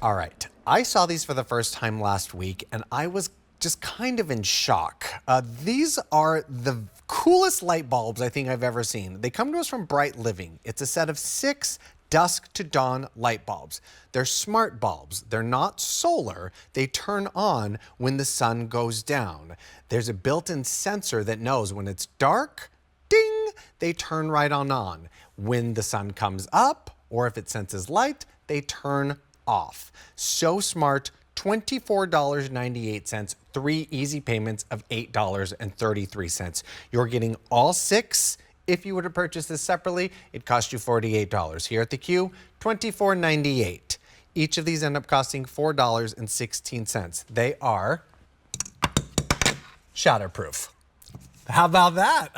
All right. I saw these for the first time last week, and I was just kind of in shock. These are the coolest light bulbs I think I've ever seen. They come to us from BrightLiving. It's a set of 6 dusk to dawn light bulbs. They're smart bulbs. They're not solar. They turn on when the sun goes down. There's a built-in sensor that knows when it's dark, ding, they turn right on. When the sun comes up, or if it senses light, they turn off. So smart, $24.98, 3 easy payments of $8.33. You're getting all 6. If you were to purchase this separately, it costs you $48. Here at the Q, $24.98. Each of these end up costing $4.16. They are shatterproof. How about that?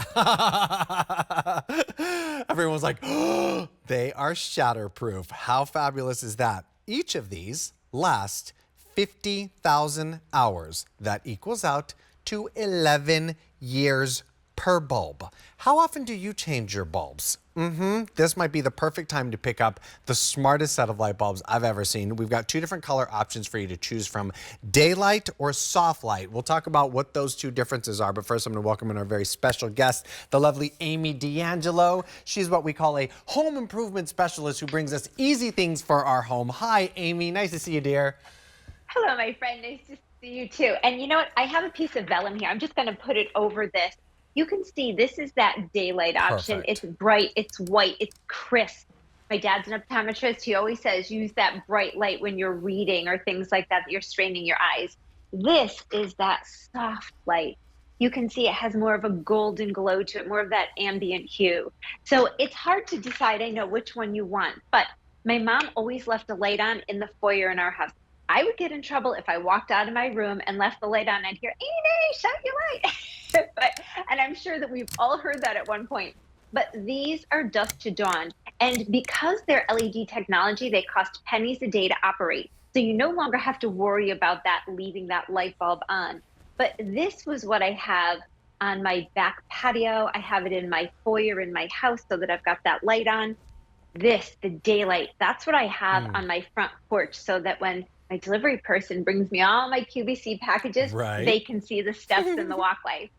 Everyone's like, oh, they are shatterproof. How fabulous is that? Each of these lasts 50,000 hours. That equals out to 11 years per bulb. How often do you change your bulbs? This might be the perfect time to pick up the smartest set of light bulbs I've ever seen. We've got 2 different color options for you to choose from, daylight or soft light. We'll talk about what those 2 differences are, but first I'm going to welcome in our very special guest, the lovely Amy D'Angelo. She's what we call a home improvement specialist who brings us easy things for our home. Hi, Amy. Nice to see you, dear. Hello, my friend. Nice to see you too. And you know what? I have a piece of vellum here. I'm just going to put it over this. You can see this is that daylight option. Perfect. It's bright, it's white, it's crisp. My dad's an optometrist. He always says use that bright light when you're reading or things like that you're straining your eyes. This is that soft light. You can see it has more of a golden glow to it, more of that ambient hue. So it's hard to decide, I know, which one you want. But my mom always left a light on in the foyer in our house. I would get in trouble if I walked out of my room and left the light on. I'd hear, Amy, shut your light. And I'm sure that we've all heard that at one point. But these are dusk to dawn. And because they're LED technology, they cost pennies a day to operate. So you no longer have to worry about that, leaving that light bulb on. But this was what I have on my back patio. I have it in my foyer in my house so that I've got that light on. This, the daylight, that's what I have on my front porch so that when my delivery person brings me all my QVC packages, they can see the steps in the walkway.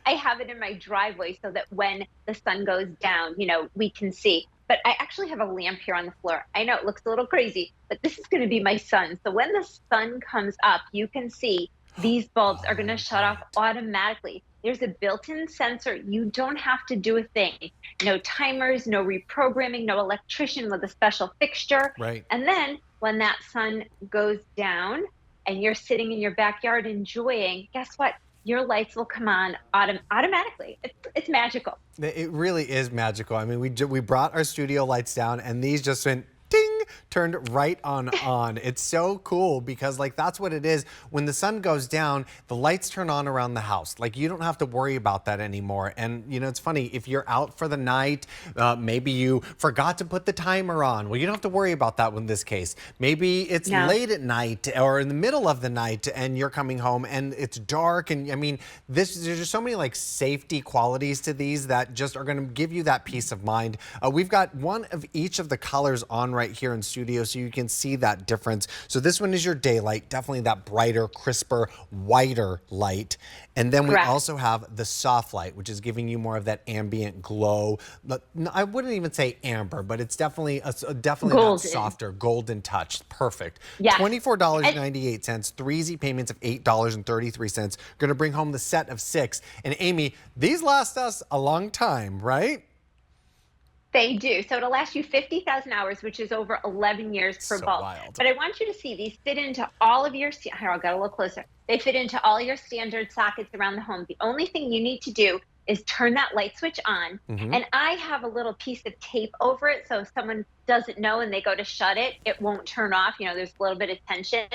I have it in my driveway so that when the sun goes down, you know, we can see. But I actually have a lamp here on the floor. I know it looks a little crazy, but this is going to be my sun. So when the sun comes up, you can see these bulbs are going to shut off automatically. There's a built-in sensor. You don't have to do a thing. No timers, no reprogramming, no electrician with a special fixture. Right. And then when that sun goes down and you're sitting in your backyard enjoying, guess what? Your lights will come on automatically. It's magical. It really is magical. I mean, we brought our studio lights down, and these just went ding, turned right on. It's so cool because like that's what it is. When the sun goes down, the lights turn on around the house. Like you don't have to worry about that anymore. And you know, it's funny, if you're out for the night, maybe you forgot to put the timer on. Well, you don't have to worry about that in this case. Maybe it's late at night or in the middle of the night and you're coming home and it's dark. And I mean, there's just so many like safety qualities to these that just are going to give you that peace of mind. We've got one of each of the colors on right here in studio so you can see that difference. So this one is your daylight, definitely that brighter, crisper, whiter light. And then we also have the soft light, which is giving you more of that ambient glow. I wouldn't even say amber, but it's definitely that softer golden touch. Perfect. Yeah. $24.98, 3 easy payments of $8.33. Going to bring home the set of 6. And Amy, these last us a long time, right? They do. So it'll last you 50,000 hours, which is over 11 years per bulb. Wild. But I want you to see these fit into all of your, here, I'll get a little closer. They fit into all your standard sockets around the home. The only thing you need to do is turn that light switch on. And I have a little piece of tape over it. So if someone doesn't know and they go to shut it, it won't turn off. You know, there's a little bit of tension.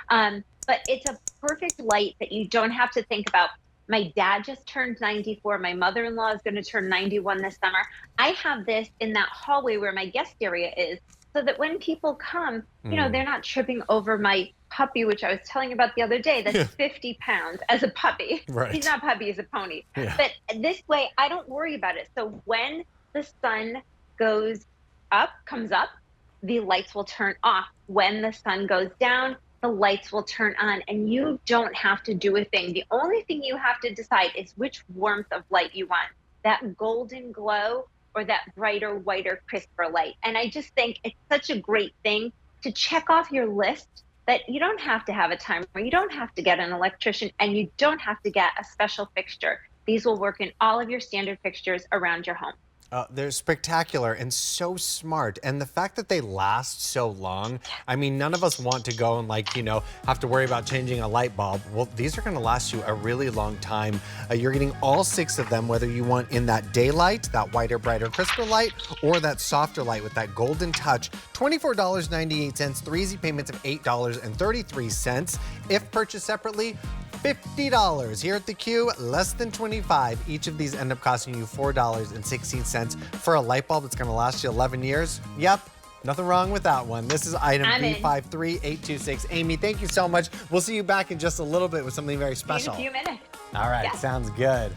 But it's a perfect light that you don't have to think about. My dad just turned 94. My mother-in-law is going to turn 91 this summer. I have this in that hallway where my guest area is so that when people come, you know, they're not tripping over my puppy, which I was telling you about the other day, that's 50 pounds as a puppy. Right. He's not a puppy, he's a pony. But this way, I don't worry about it. So when the sun comes up, the lights will turn off. when the sun goes down, the lights will turn on and you don't have to do a thing. The only thing you have to decide is which warmth of light you want, that golden glow or that brighter, whiter, crisper light. And I just think it's such a great thing to check off your list that you don't have to have a timer, you don't have to get an electrician, and you don't have to get a special fixture. These will work in all of your standard fixtures around your home. They're spectacular and so smart. And the fact that they last so long, I mean, none of us want to go and have to worry about changing a light bulb. Well, these are gonna last you a really long time. You're getting all 6 of them, whether you want in that daylight, that whiter, brighter, crisper light, or that softer light with that golden touch. $24.98, 3 easy payments of $8.33. If purchased separately, $50. Here at the Q, less than $25. Each of these end up costing you $4.16 for a light bulb that's going to last you 11 years. Yep, nothing wrong with that one. This is item B53826. Amy, thank you so much. We'll see you back in just a little bit with something very special. In a few minutes. All right, Yes. sounds good.